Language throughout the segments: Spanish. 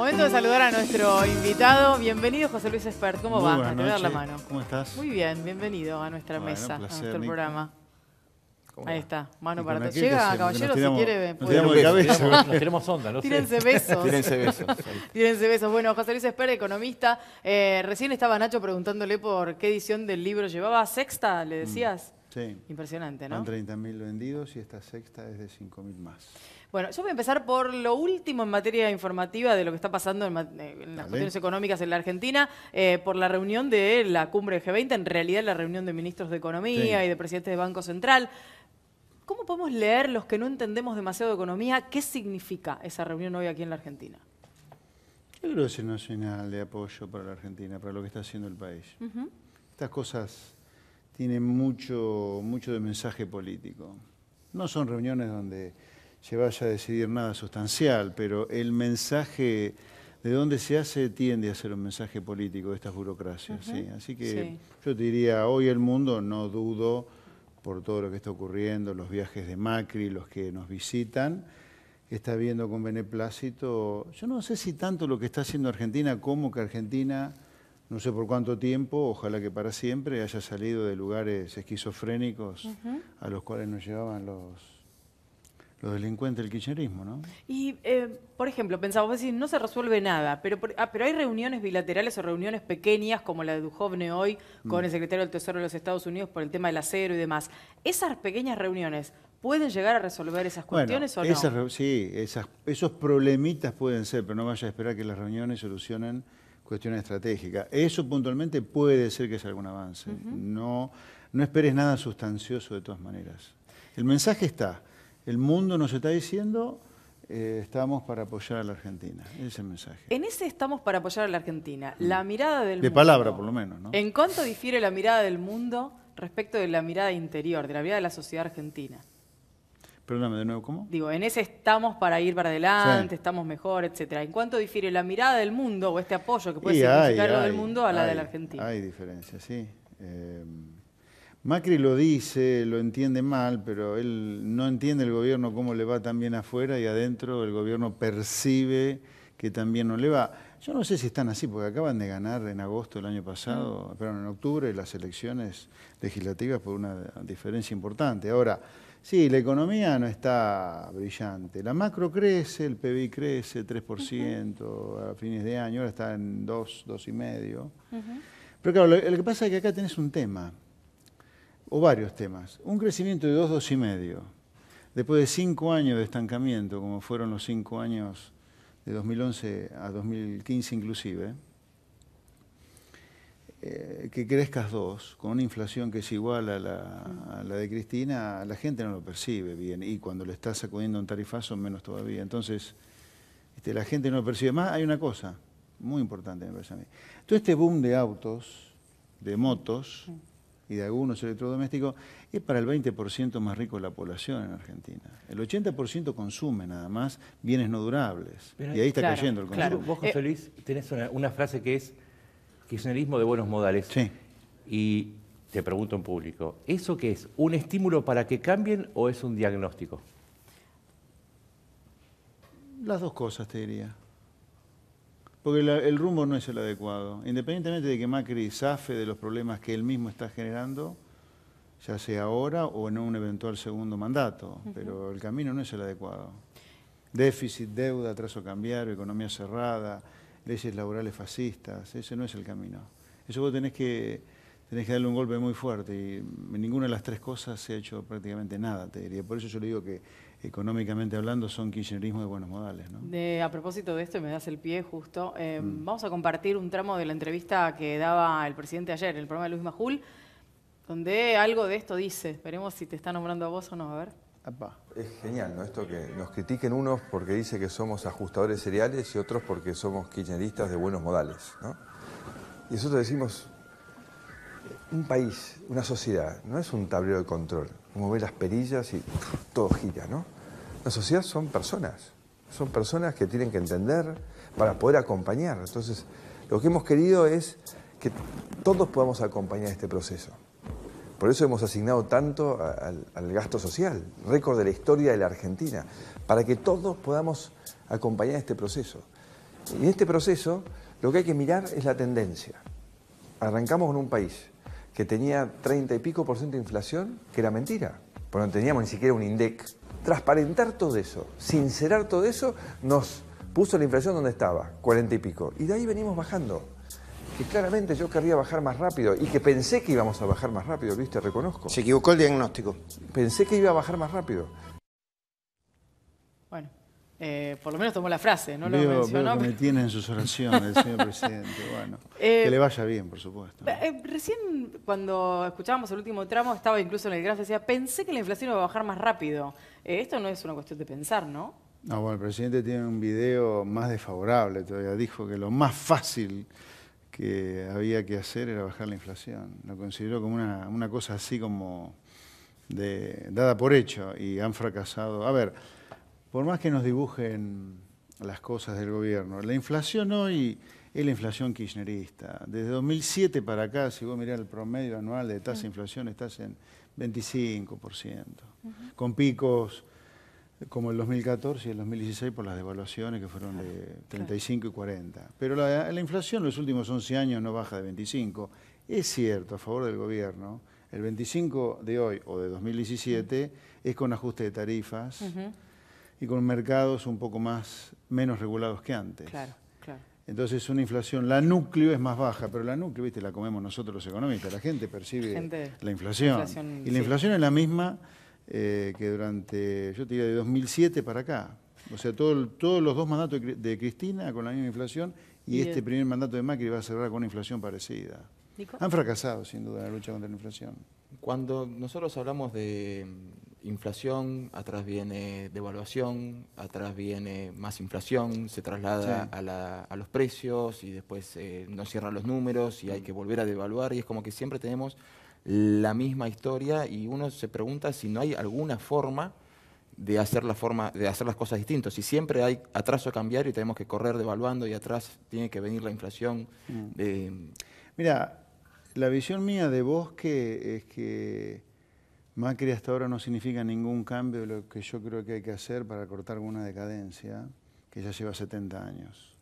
Momento de saludar a nuestro invitado. Bienvenido, José Luis Espert. ¿Cómo Muy va? buenas Te voy a dar la noches. mano. ¿Cómo estás? Muy bien, bienvenido a nuestra mesa, placer, a nuestro Nico. programa. Ahí está, mano ¿Y para con todos. aquel qué Llega, hacemos? caballero, Que si nos quiere. nos tiramos de cabeza. Nos tiramos onda, no sé. Tírense besos. Tírense besos. Tírense besos. Bueno, José Luis Espert, economista. Recién estaba Nacho preguntándole por qué edición del libro llevaba. ¿Sexta, le decías? Sí. Impresionante, ¿no? Van 30.000 vendidos y esta sexta es de 5.000 más. Bueno, yo voy a empezar por lo último en materia informativa de lo que está pasando en las cuestiones económicas en la Argentina, por la reunión de la cumbre de G20, en realidad la reunión de ministros de Economía y de presidentes de Banco Central. ¿Cómo podemos leer, los que no entendemos demasiado de economía, qué significa esa reunión hoy aquí en la Argentina? Yo creo que es una señal de apoyo para la Argentina, para lo que está haciendo el país. Estas cosas tienen mucho de mensaje político. No son reuniones donde se vaya a decidir nada sustancial, pero el mensaje de dónde se hace tiende a ser un mensaje político de estas burocracias. ¿sí? Así que yo te diría, hoy el mundo, no dudo, por todo lo que está ocurriendo, los viajes de Macri, los que nos visitan, está viendo con beneplácito, yo no sé si tanto lo que está haciendo Argentina como que Argentina, no sé por cuánto tiempo, ojalá que para siempre, haya salido de lugares esquizofrénicos a los cuales nos llevaban los delincuentes del kirchnerismo, ¿no? Y, por ejemplo, pensamos, vos decís, no se resuelve nada, pero hay reuniones bilaterales o reuniones pequeñas, como la de Duhovne hoy, con el secretario del Tesoro de los Estados Unidos por el tema del acero y demás. ¿Esas pequeñas reuniones pueden llegar a resolver esas cuestiones o no? Sí, esos problemitas pueden ser, pero no vaya a esperar que las reuniones solucionen cuestiones estratégicas. Eso puntualmente puede ser que sea algún avance. No esperes nada sustancioso de todas maneras. El mensaje está. El mundo nos está diciendo, estamos para apoyar a la Argentina. Ese es el mensaje. En ese estamos para apoyar a la Argentina. La mirada del mundo. De palabra, por lo menos, ¿no? ¿En cuánto difiere la mirada del mundo respecto de la mirada interior, de la mirada de la sociedad argentina? Perdóname, de nuevo, ¿cómo? Digo, en ese estamos para ir para adelante, estamos mejor, etcétera. ¿En cuánto difiere la mirada del mundo o este apoyo que puede significar lo del mundo a la de la Argentina? Hay diferencias, sí. Macri lo dice, lo entiende mal, pero él no entiende el gobierno cómo le va tan bien afuera y adentro el gobierno percibe que también no le va. Yo no sé si están así, porque acaban de ganar en agosto del año pasado, perdón, en octubre, las elecciones legislativas por una diferencia importante. Ahora, sí, la economía no está brillante. La macro crece, el PBI crece 3% a fines de año, ahora está en 2,5%. Pero claro, lo que pasa es que acá tenés un tema. O varios temas. Un crecimiento de 2,5%, después de 5 años de estancamiento, como fueron los 5 años de 2011 a 2015 inclusive, que crezcas 2, con una inflación que es igual a la de Cristina, la gente no lo percibe bien, y cuando le estás sacudiendo un tarifazo, menos todavía. Entonces, la gente no lo percibe más. Hay una cosa muy importante, me parece a mí. Todo este boom de autos, de motos, y de algunos electrodomésticos, es para el 20% más rico de la población en Argentina. El 80% consume nada más bienes no durables. Pero, y ahí está cayendo el consumo. Claro. Vos, José Luis, tenés una frase que es kirchnerismo de buenos modales. Sí. Y te pregunto en público, ¿eso qué es? ¿Un estímulo para que cambien o es un diagnóstico? Las dos cosas, te diría. Porque el rumbo no es el adecuado. Independientemente de que Macri zafe de los problemas que él mismo está generando, ya sea ahora o en un eventual segundo mandato, pero el camino no es el adecuado. Déficit, deuda, atraso cambiario, economía cerrada, leyes laborales fascistas, ese no es el camino. Eso vos tenés que darle un golpe muy fuerte y en ninguna de las tres cosas se ha hecho prácticamente nada, te diría. Por eso yo le digo que económicamente hablando son kirchnerismo de buenos modales, ¿no? A propósito de esto, y me das el pie justo, vamos a compartir un tramo de la entrevista que daba el presidente ayer en el programa de Luis Majul, donde algo de esto dice. Veremos si te está nombrando a vos o no, a ver. Apá. Es genial, ¿no? Esto que nos critiquen unos porque dice que somos ajustadores seriales y otros porque somos kirchneristas de buenos modales, ¿no? Y nosotros decimos, un país, una sociedad, no es un tablero de control, como ve las perillas y todo gira, ¿no? La sociedad son personas que tienen que entender para poder acompañar. Entonces, lo que hemos querido es que todos podamos acompañar este proceso. Por eso hemos asignado tanto al gasto social, récord de la historia de la Argentina, para que todos podamos acompañar este proceso. Y en este proceso lo que hay que mirar es la tendencia. Arrancamos con un país que tenía 30 y pico % de inflación, que era mentira, porque no teníamos ni siquiera un INDEC. Transparentar todo eso, sincerar todo eso, nos puso la inflación donde estaba, 40 y pico. Y de ahí venimos bajando. Que claramente yo querría bajar más rápido y que pensé que íbamos a bajar más rápido, ¿viste? Reconozco. Se equivocó el diagnóstico. Pensé que iba a bajar más rápido. Bueno, por lo menos tomó la frase, no lo Veo mencionó. que me tiene en sus oraciones, señor presidente. Bueno, que le vaya bien, por supuesto. Recién, cuando escuchábamos el último tramo, estaba incluso en el gráfico, decía, pensé que la inflación iba a bajar más rápido. Esto no es una cuestión de pensar, ¿no? No, bueno, el presidente tiene un video más desfavorable todavía. Dijo que lo más fácil que había que hacer era bajar la inflación. Lo consideró como una cosa así como dada por hecho y han fracasado. A ver, por más que nos dibujen las cosas del gobierno, la inflación hoy es la inflación kirchnerista. Desde 2007 para acá, si vos mirás el promedio anual de tasa de inflación, estás en 25%, con picos como el 2014 y el 2016 por las devaluaciones que fueron de 35 y 40. Pero la inflación en los últimos 11 años no baja de 25. Es cierto, a favor del gobierno, el 25 de hoy o de 2017 es con ajuste de tarifas y con mercados un poco menos regulados que antes. Claro, claro. Entonces una inflación, la núcleo es más baja, pero la núcleo, viste, la comemos nosotros los economistas, la gente percibe la inflación. Y la inflación es la misma que durante, yo te diría, de 2007 para acá. O sea, todos los dos mandatos de Cristina con la misma inflación y este primer mandato de Macri va a cerrar con una inflación parecida. ¿Nico? Han fracasado, sin duda, en la lucha contra la inflación. Cuando nosotros hablamos de inflación, atrás viene devaluación, atrás viene más inflación, se traslada a los precios y después nos cierran los números y hay que volver a devaluar y es como que siempre tenemos la misma historia y uno se pregunta si no hay alguna forma de hacer las cosas distintas. Si siempre hay atraso cambiario y tenemos que correr devaluando y atrás tiene que venir la inflación. Mira, la visión mía de Bosque es que Macri hasta ahora no significa ningún cambio de lo que yo creo que hay que hacer para cortar alguna decadencia que ya lleva 70 años.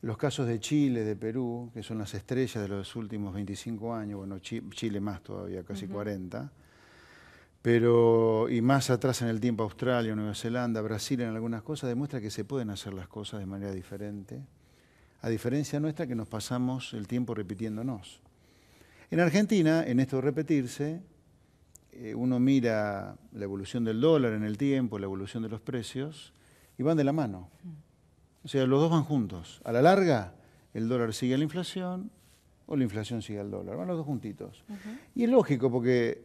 Los casos de Chile, de Perú, que son las estrellas de los últimos 25 años, bueno, Chile más todavía, casi 40, pero y más atrás en el tiempo Australia, Nueva Zelanda, Brasil en algunas cosas, demuestra que se pueden hacer las cosas de manera diferente, a diferencia nuestra que nos pasamos el tiempo repitiéndonos. En Argentina, en esto de repetirse, uno mira la evolución del dólar en el tiempo, la evolución de los precios, y van de la mano. O sea, los dos van juntos. A la larga, el dólar sigue a la inflación o la inflación sigue al dólar. Van los dos juntitos. Y es lógico porque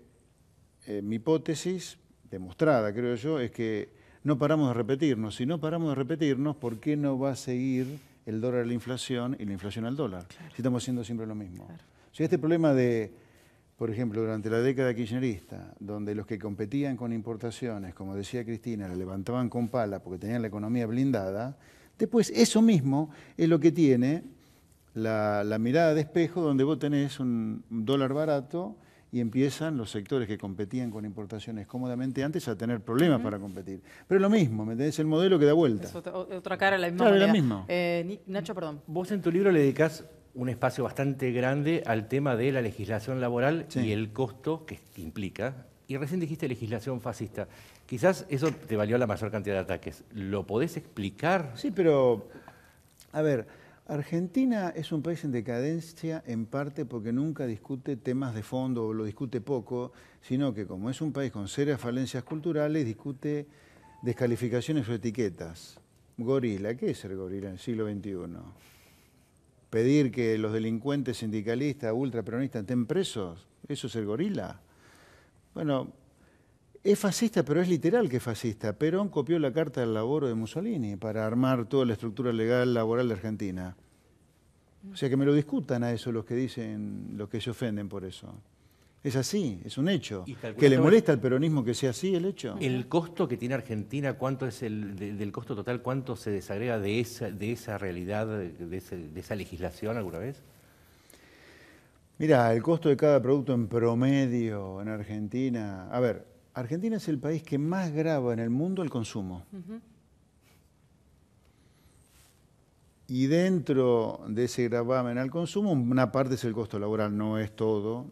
mi hipótesis, demostrada creo yo, es que no paramos de repetirnos. Si no paramos de repetirnos, ¿por qué no va a seguir el dólar a la inflación y la inflación al dólar? Claro. Si estamos haciendo siempre lo mismo. Claro. O sea, este problema de, por ejemplo, durante la década kirchnerista, donde los que competían con importaciones, como decía Cristina, la levantaban con pala porque tenían la economía blindada, después eso mismo es lo que tiene la mirada de espejo, donde vos tenés un dólar barato y empiezan los sectores que competían con importaciones cómodamente antes a tener problemas para competir. Pero es lo mismo, ¿me entendés? El modelo que da vuelta. Es otra cara, la misma claro, manera. La misma. Nacho, perdón. Vos en tu libro le dedicás un espacio bastante grande al tema de la legislación laboral y el costo que implica. Y recién dijiste legislación fascista. Quizás eso te valió la mayor cantidad de ataques. ¿Lo podés explicar? Sí, pero, a ver, Argentina es un país en decadencia en parte porque nunca discute temas de fondo o lo discute poco, sino que como es un país con serias falencias culturales, discute descalificaciones o etiquetas. Gorila, ¿qué es ser gorila en el siglo XXI? Pedir que los delincuentes sindicalistas, ultraperonistas estén presos, ¿eso es ser gorila? Bueno, es fascista, pero es literal que es fascista. Perón copió la Carta del Laboro de Mussolini para armar toda la estructura legal laboral de Argentina. O sea, que me lo discutan a eso los que dicen, los que se ofenden por eso. Es así, es un hecho. ¿Que le molesta al peronismo que sea así el hecho? ¿El costo que tiene Argentina, cuánto es del costo total, cuánto se desagrega de esa realidad, de esa legislación alguna vez? Mirá, el costo de cada producto en promedio en Argentina... A ver, Argentina es el país que más grava en el mundo el consumo. Y dentro de ese gravamen al consumo, una parte es el costo laboral, no es todo,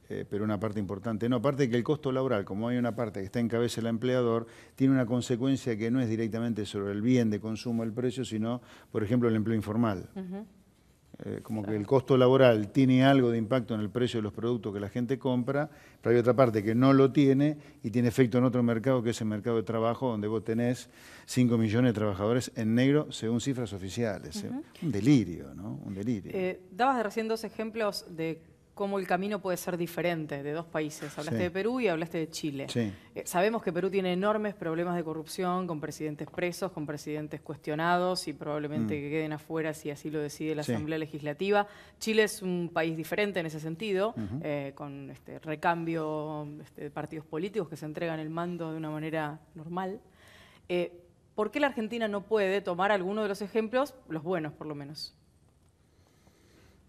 pero una parte importante. No, aparte de que el costo laboral, como hay una parte que está en cabeza del empleador, tiene una consecuencia que no es directamente sobre el bien de consumo, el precio, sino, por ejemplo, el empleo informal. Como que el costo laboral tiene algo de impacto en el precio de los productos que la gente compra, pero hay otra parte que no lo tiene y tiene efecto en otro mercado, que es el mercado de trabajo, donde vos tenés 5 millones de trabajadores en negro, según cifras oficiales. Un delirio, ¿no? Un delirio. Dabas recién 2 ejemplos de cómo el camino puede ser diferente de 2 países. Hablaste de Perú y hablaste de Chile. Sí. Sabemos que Perú tiene enormes problemas de corrupción, con presidentes presos, con presidentes cuestionados y probablemente que queden afuera si así lo decide la Asamblea Legislativa. Chile es un país diferente en ese sentido, con recambio de partidos políticos que se entregan el mando de una manera normal. ¿Por qué la Argentina no puede tomar alguno de los ejemplos, los buenos por lo menos?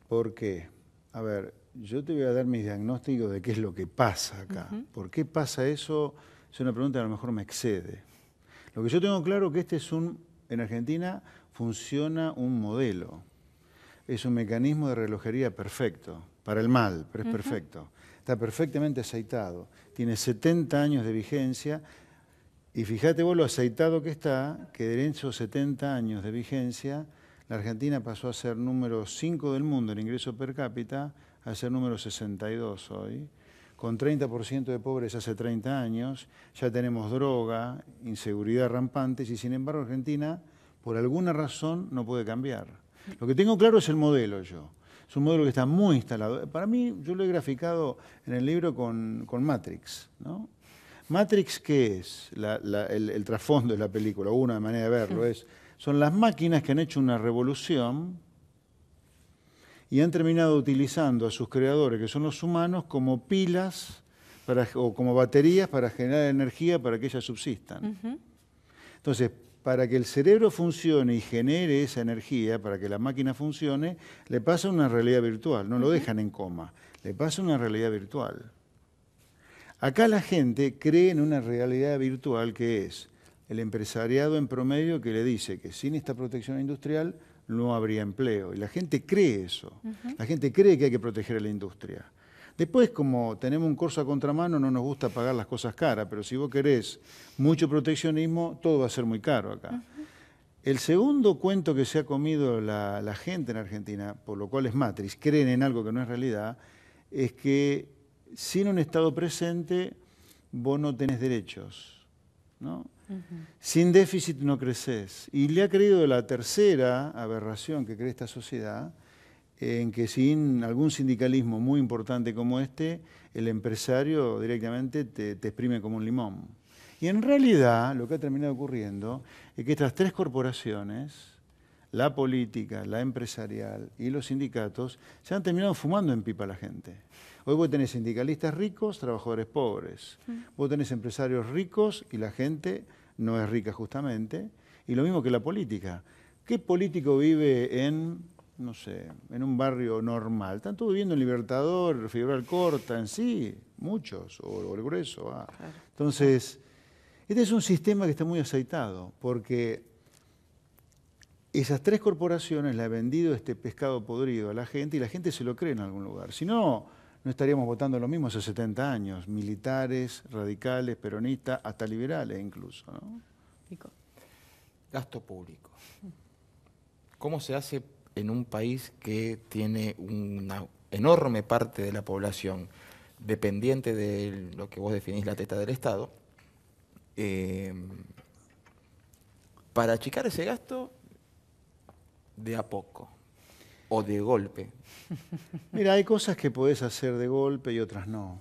¿Por qué? A ver, yo te voy a dar mis diagnósticos de qué es lo que pasa acá. ¿Por qué pasa eso? Es una pregunta que a lo mejor me excede. Lo que yo tengo claro es que en Argentina funciona un modelo. Es un mecanismo de relojería perfecto, para el mal, pero es perfecto. Está perfectamente aceitado, tiene 70 años de vigencia y fíjate vos lo aceitado que está, que de esos 70 años de vigencia, la Argentina pasó a ser número 5 del mundo en ingreso per cápita, a ser número 62 hoy, con 30% de pobres hace 30 años, ya tenemos droga, inseguridad rampantes y sin embargo Argentina, por alguna razón, no puede cambiar. Lo que tengo claro es el modelo yo. Es un modelo que está muy instalado. Para mí, yo lo he graficado en el libro con Matrix, ¿no? Matrix, ¿qué es? El trasfondo de la película, una manera de verlo, son las máquinas que han hecho una revolución y han terminado utilizando a sus creadores, que son los humanos, como pilas o como baterías para generar energía para que ellas subsistan. Entonces, para que el cerebro funcione y genere esa energía, para que la máquina funcione, le pasa una realidad virtual, no lo dejan en coma, le pasa una realidad virtual. Acá la gente cree en una realidad virtual que es el empresariado en promedio que le dice que sin esta protección industrial no habría empleo. Y la gente cree eso. La gente cree que hay que proteger a la industria. Después, como tenemos un corso a contramano, no nos gusta pagar las cosas caras, pero si vos querés mucho proteccionismo, todo va a ser muy caro acá. El segundo cuento que se ha comido la gente en Argentina, por lo cual es Matrix, creen en algo que no es realidad, es que sin un Estado presente vos no tenés derechos, ¿no? Sin déficit no creces. Y le ha creído la tercera aberración que cree esta sociedad, en que sin algún sindicalismo muy importante como este, el empresario directamente te exprime como un limón. Y en realidad lo que ha terminado ocurriendo es que estas 3 corporaciones, la política, la empresarial y los sindicatos, se han terminado fumando en pipa a la gente. Hoy vos tenés sindicalistas ricos, trabajadores pobres. Vos tenés empresarios ricos y la gente no es rica justamente. Y lo mismo que la política. ¿Qué político vive en, no sé, en un barrio normal? Están todos viviendo en Libertador, Figueroa Alcorta, en sí, muchos, o el Grueso. Claro. Entonces, este es un sistema que está muy aceitado, porque esas 3 corporaciones le han vendido este pescado podrido a la gente y la gente se lo cree en algún lugar. Si no, no estaríamos votando lo mismo hace 70 años, militares, radicales, peronistas, hasta liberales incluso, ¿no? Gasto público. ¿Cómo se hace en un país que tiene una enorme parte de la población dependiente de lo que vos definís la teta del Estado? Para achicar ese gasto de a poco o de golpe. Mira, hay cosas que podés hacer de golpe y otras no.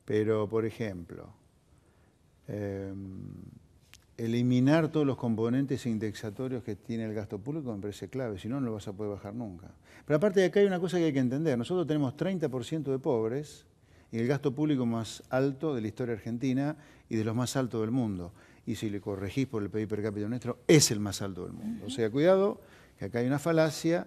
Pero, por ejemplo, eliminar todos los componentes indexatorios que tiene el gasto público me parece clave, si no, no lo vas a poder bajar nunca. Pero aparte de acá hay una cosa que hay que entender. Nosotros tenemos 30% de pobres y el gasto público más alto de la historia argentina y de los más altos del mundo. Y si le corregís por el PIB per cápita nuestro, es el más alto del mundo. O sea, cuidado, que acá hay una falacia,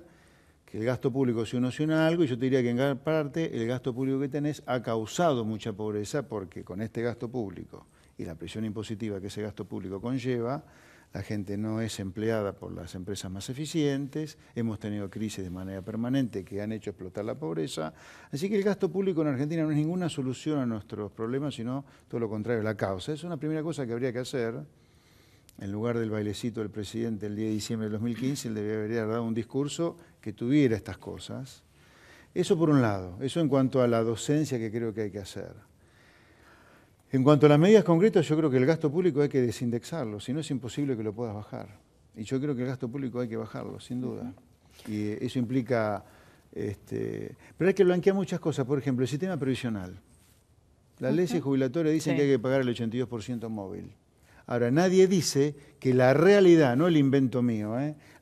que el gasto público soluciona algo, y yo te diría que en gran parte el gasto público que tenés ha causado mucha pobreza, porque con este gasto público y la presión impositiva que ese gasto público conlleva, la gente no es empleada por las empresas más eficientes, hemos tenido crisis de manera permanente que han hecho explotar la pobreza, así que el gasto público en Argentina no es ninguna solución a nuestros problemas, sino todo lo contrario, la causa. Es una primera cosa que habría que hacer. En lugar del bailecito del presidente el 10 de diciembre del 2015, él debería haber dado un discurso que tuviera estas cosas. Eso por un lado, eso en cuanto a la docencia que creo que hay que hacer. En cuanto a las medidas concretas, yo creo que el gasto público hay que desindexarlo, si no es imposible que lo puedas bajar. Y yo creo que el gasto público hay que bajarlo, sin duda. Y eso implica, pero hay que blanquear muchas cosas, por ejemplo, el sistema previsional. Las leyes jubilatorias dicen que hay que pagar el 82% móvil. Ahora, nadie dice que la realidad, no el invento mío,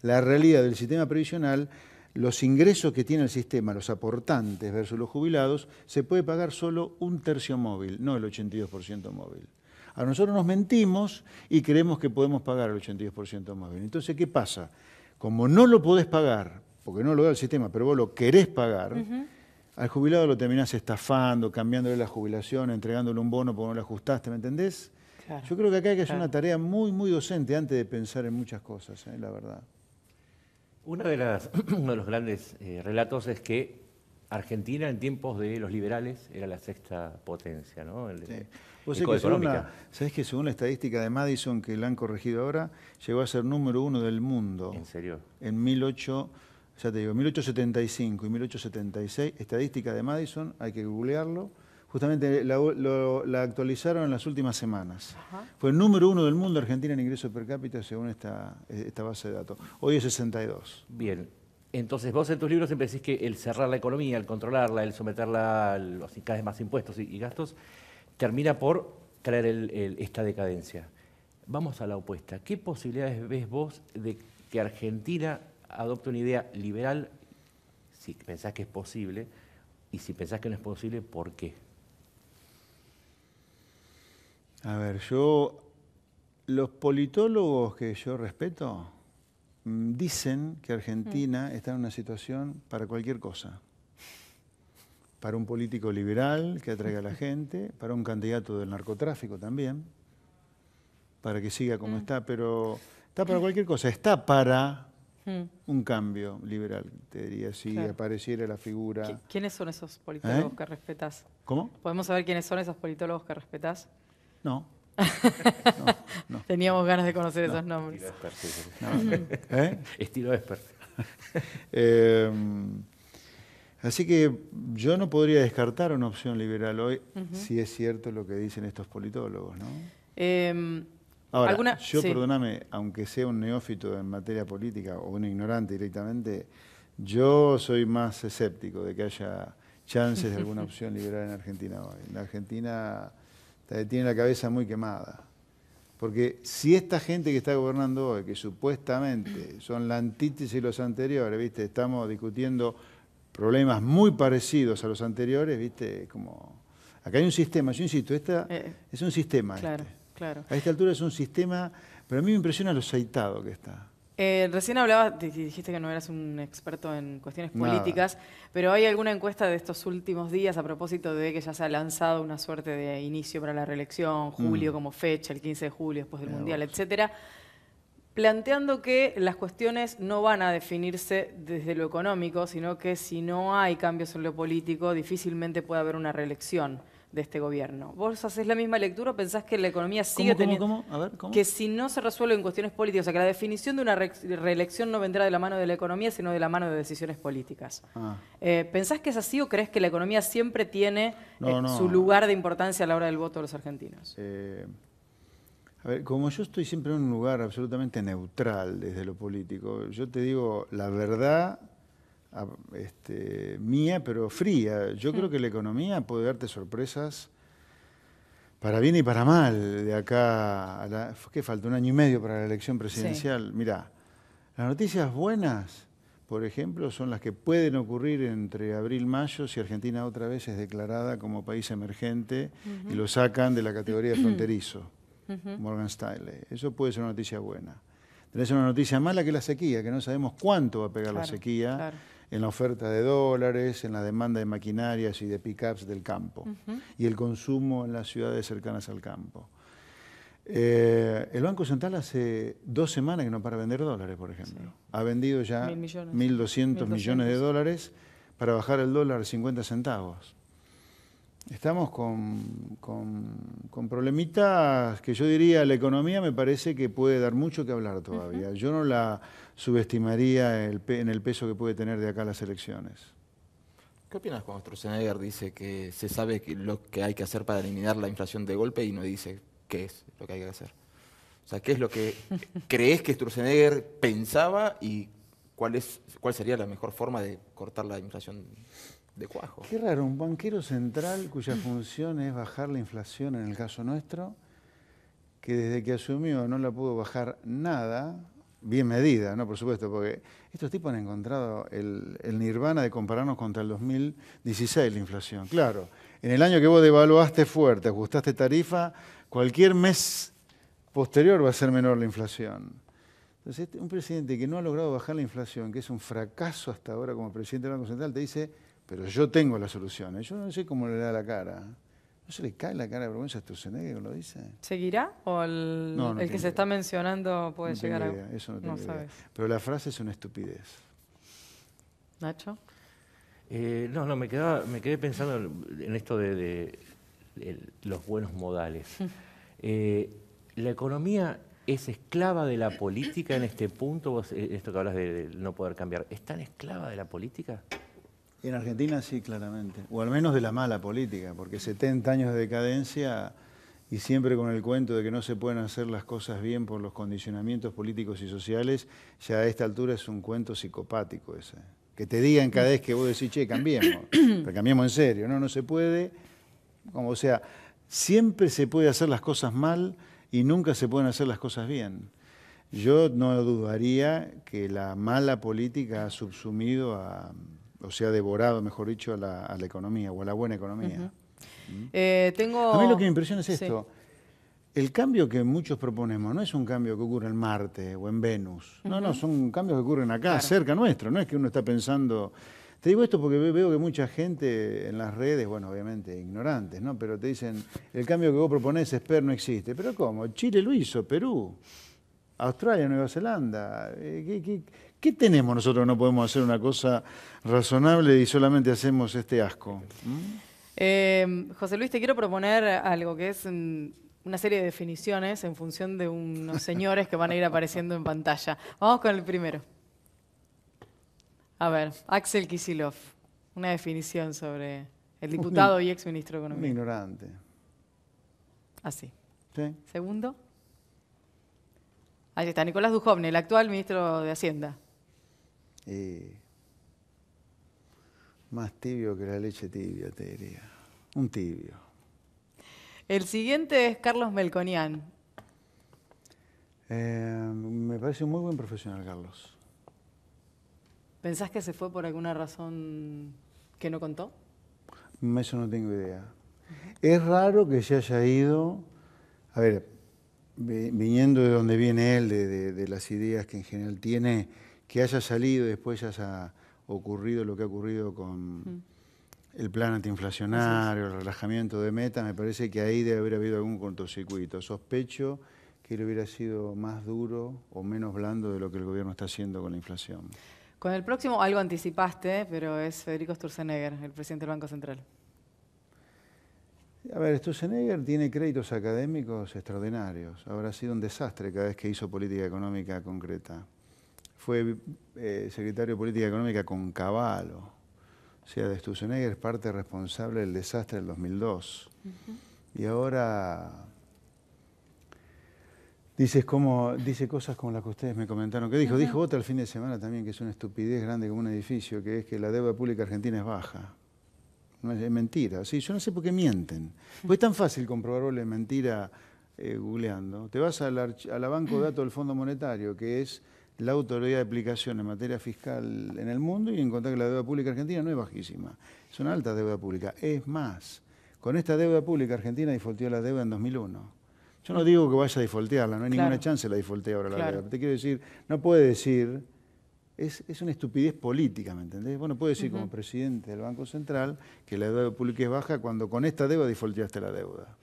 la realidad del sistema previsional, los ingresos que tiene el sistema, los aportantes versus los jubilados, se puede pagar solo un tercio móvil, no el 82% móvil. Ahora, nosotros nos mentimos y creemos que podemos pagar el 82% móvil. Entonces, ¿qué pasa? Como no lo podés pagar, porque no lo da el sistema, pero vos lo querés pagar, al jubilado lo terminás estafando, cambiándole la jubilación, entregándole un bono porque no lo ajustaste, ¿me entendés? Claro. Yo creo que acá hay que hacer una tarea muy, muy docente antes de pensar en muchas cosas, la verdad. Uno de los grandes relatos es que Argentina en tiempos de los liberales era la sexta potencia, ¿no? Vos sabés que según la estadística de Madison, que la han corregido ahora, llegó a ser número 1 del mundo. ¿En serio? En 1875 y 1876, estadística de Madison, hay que googlearlo. Justamente la actualizaron en las últimas semanas. Fue el número 1 del mundo Argentina en ingresos per cápita según esta base de datos. Hoy es 62. Bien. Entonces vos en tus libros siempre decís que el cerrar la economía, el controlarla, el someterla a los cada vez más impuestos y gastos, termina por traer esta decadencia. Vamos a la opuesta. ¿Qué posibilidades ves vos de que Argentina adopte una idea liberal, si pensás que es posible, y si pensás que no es posible, ¿por qué? A ver, los politólogos que yo respeto dicen que Argentina está en una situación para cualquier cosa. Para un político liberal que atraiga a la gente, para un candidato del narcotráfico también, para que siga como está, pero está para cualquier cosa. Está para un cambio liberal, te diría, si apareciera la figura. ¿Quiénes son esos politólogos que respetás? ¿Cómo? ¿Podemos saber quiénes son esos politólogos que respetás? No. No. Teníamos ganas de conocer esos nombres. Estilo Esper. Así que yo no podría descartar una opción liberal hoy, si es cierto lo que dicen estos politólogos, ¿no? Ahora, perdóname, aunque sea un neófito en materia política o un ignorante directamente, yo soy más escéptico de que haya chances de alguna opción liberal en Argentina hoy. La Argentina tiene la cabeza muy quemada. Porque si esta gente que está gobernando hoy, que supuestamente son la antítesis de los anteriores, ¿viste? Estamos discutiendo problemas muy parecidos a los anteriores, ¿viste? Como acá hay un sistema, yo insisto, es un sistema. Claro. A esta altura es un sistema, pero a mí me impresiona lo aceitado que está. Recién hablabas, dijiste que no eras un experto en cuestiones políticas, pero ¿hay alguna encuesta de estos últimos días a propósito de que ya se ha lanzado una suerte de inicio para la reelección, julio como fecha, el 15 de julio después del Mundial, etcétera, planteando que las cuestiones no van a definirse desde lo económico, sino que si no hay cambios en lo político, difícilmente puede haber una reelección de este gobierno? ¿Vos hacés la misma lectura o pensás que la economía sigue teniendo... ¿Cómo? A ver, ¿cómo? Que si no se resuelve en cuestiones políticas, o sea, que la definición de una reelección no vendrá de la mano de la economía, sino de la mano de decisiones políticas. ¿Pensás que es así o crees que la economía siempre tiene su lugar de importancia a la hora del voto de los argentinos? A ver, como yo estoy siempre en un lugar absolutamente neutral desde lo político, yo te digo la verdad... mía, pero fría. Yo creo que la economía puede darte sorpresas para bien y para mal de acá a ¿qué falta? 1 año y medio para la elección presidencial. Mirá, las noticias buenas, por ejemplo, son las que pueden ocurrir entre abril y mayo si Argentina otra vez es declarada como país emergente y lo sacan de la categoría de fronterizo, Morgan Stanley. Eso puede ser una noticia buena. Tenés una noticia mala que es la sequía, que no sabemos cuánto va a pegar la sequía. En la oferta de dólares, en la demanda de maquinarias y de pick-ups del campo, y el consumo en las ciudades cercanas al campo. El Banco Central hace 2 semanas que no para vender dólares, por ejemplo. Sí. Ha vendido ya 1.200 millones de dólares para bajar el dólar 50 centavos. Estamos con problemitas que yo diría, la economía me parece que puede dar mucho que hablar todavía. Yo no la subestimaría en el peso que puede tener de acá las elecciones. ¿Qué opinas cuando Sturzenegger dice que se sabe lo que hay que hacer para eliminar la inflación de golpe y no dice qué es lo que hay que hacer? O sea, ¿qué es lo que crees que Sturzenegger pensaba y cuál sería la mejor forma de cortar la inflación de cuajo? Qué raro, un banquero central cuya función es bajar la inflación en el caso nuestro, que desde que asumió no la pudo bajar nada, bien medida, ¿no? Por supuesto, porque estos tipos han encontrado el nirvana de compararnos contra el 2016 la inflación. Claro, en el año que vos devaluaste fuerte, ajustaste tarifa, cualquier mes posterior va a ser menor la inflación. Entonces, un presidente que no ha logrado bajar la inflación, que es un fracaso hasta ahora como presidente del Banco Central, te dice, pero yo tengo las soluciones. Yo no sé cómo le da la cara. ¿No se le cae la cara de vergüenza a Sturzenegger cuando lo dice? ¿Seguirá? ¿O el que se está mencionando puede llegar a...? Eso no tengo idea. Pero la frase es una estupidez. ¿Nacho? No, me quedé pensando en esto de los buenos modales. ¿La economía es esclava de la política en este punto? Vos, esto que hablas de no poder cambiar, ¿es tan esclava de la política? En Argentina sí, claramente. O al menos de la mala política, porque 70 años de decadencia y siempre con el cuento de que no se pueden hacer las cosas bien por los condicionamientos políticos y sociales, ya a esta altura es un cuento psicopático ese. Que te digan cada vez que vos decís, che, cambiemos, pero cambiemos en serio. No se puede. O sea, siempre se puede hacer las cosas mal y nunca se pueden hacer las cosas bien. Yo no dudaría que la mala política ha subsumido o sea, devorado, mejor dicho, a la economía o a la buena economía. A mí lo que me impresiona es esto. Sí. El cambio que muchos proponemos no es un cambio que ocurre en Marte o en Venus. No, son cambios que ocurren acá, cerca nuestro. No es que uno está pensando... Te digo esto porque veo que mucha gente en las redes, bueno, obviamente ignorantes, ¿no? Pero te dicen, el cambio que vos proponés, Esper, no existe. ¿Pero cómo? Chile lo hizo, Perú, Australia, Nueva Zelanda. ¿Qué tenemos nosotros que no podemos hacer una cosa razonable y solamente hacemos este asco? José Luis, te quiero proponer algo que es una serie de definiciones en función de unos señores que van a ir apareciendo en pantalla. Vamos con el primero. A ver, Axel Kicillof, una definición sobre el diputado y exministro de Economía. Un ignorante. Así. ¿Sí? Segundo. Ahí está, Nicolás Dujovne, el actual ministro de Hacienda. Más tibio que la leche tibia, te diría. Un tibio. El siguiente es Carlos Melconian. Me parece un muy buen profesional, Carlos. ¿Pensás que se fue por alguna razón que no contó? Eso no tengo idea. Es raro que se haya ido, a ver, viniendo de donde viene él, de las ideas que en general tiene, que haya salido y después haya ocurrido lo que ha ocurrido con el plan antiinflacionario, el relajamiento de meta, me parece que ahí debe haber habido algún cortocircuito. Sospecho que él hubiera sido más duro o menos blando de lo que el gobierno está haciendo con la inflación. Con el próximo algo anticipaste, pero es Federico Sturzenegger, el presidente del Banco Central. A ver, Sturzenegger tiene créditos académicos extraordinarios. Habrá sido un desastre cada vez que hizo política económica concreta. Fue secretario de Política Económica con Cavallo. O sea, de Sturzenegger es parte responsable del desastre del 2002. Y ahora dice cosas como las que ustedes me comentaron. ¿Qué dijo? Dijo otra el fin de semana también, que es una estupidez grande como un edificio, que es que la deuda pública argentina es baja. No es mentira. Sí, yo no sé por qué mienten. Porque es tan fácil comprobarle mentira googleando. Te vas a la banco de datos del Fondo Monetario, que es la autoridad de aplicación en materia fiscal en el mundo, y encontrás que la deuda pública argentina no es bajísima. Es una alta deuda pública. Es más, con esta deuda pública argentina defaulteó la deuda en 2001. Yo no digo que vaya a defaultearla, no hay ninguna chance de la defaultea ahora la deuda. Te quiero decir, no puede decir, es una estupidez política, ¿me entendés? Vos no puedes decir como presidente del Banco Central que la deuda pública es baja cuando con esta deuda defaulteaste la deuda.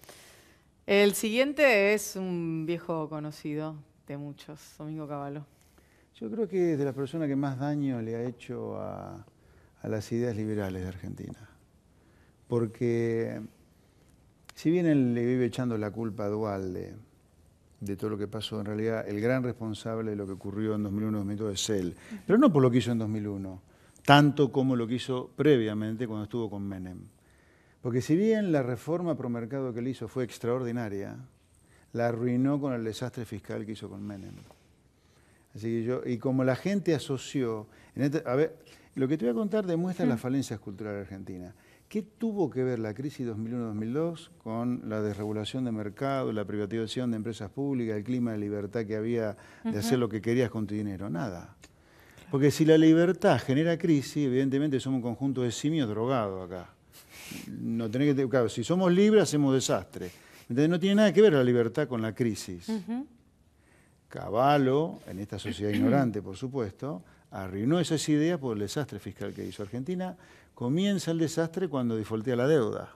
El siguiente es un viejo conocido de muchos, Domingo Cavallo. Yo creo que es de las personas que más daño le ha hecho a las ideas liberales de Argentina. Porque si bien él le vive echando la culpa a Duhalde de todo lo que pasó, en realidad el gran responsable de lo que ocurrió en 2001-2002 es él. Pero no por lo que hizo en 2001, tanto como lo que hizo previamente cuando estuvo con Menem. Porque si bien la reforma pro mercado que él hizo fue extraordinaria, la arruinó con el desastre fiscal que hizo con Menem. Así que y como la gente asoció, a ver, lo que te voy a contar demuestra las falencias culturales de Argentina. ¿Qué tuvo que ver la crisis 2001-2002 con la desregulación de mercado, la privatización de empresas públicas, el clima de libertad que había de hacer lo que querías con tu dinero? Nada. Porque si la libertad genera crisis, evidentemente somos un conjunto de simios drogados acá. No tenés que, claro, si somos libres hacemos desastre. Entonces no tiene nada que ver la libertad con la crisis. Cavallo, en esta sociedad ignorante, por supuesto, arruinó esas ideas por el desastre fiscal que hizo Argentina. Comienza el desastre cuando defaultea la deuda.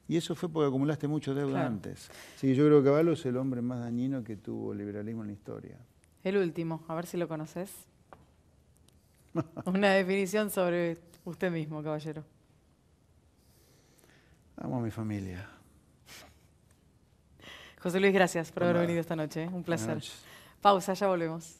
Y eso fue porque acumulaste mucha deuda antes. Así que yo creo que Cavallo es el hombre más dañino que tuvo el liberalismo en la historia. El último, a ver si lo conoces. Una definición sobre usted mismo, caballero. Amo a mi familia. José Luis, gracias por haber venido esta noche. Un placer. Pausa, ya volvemos.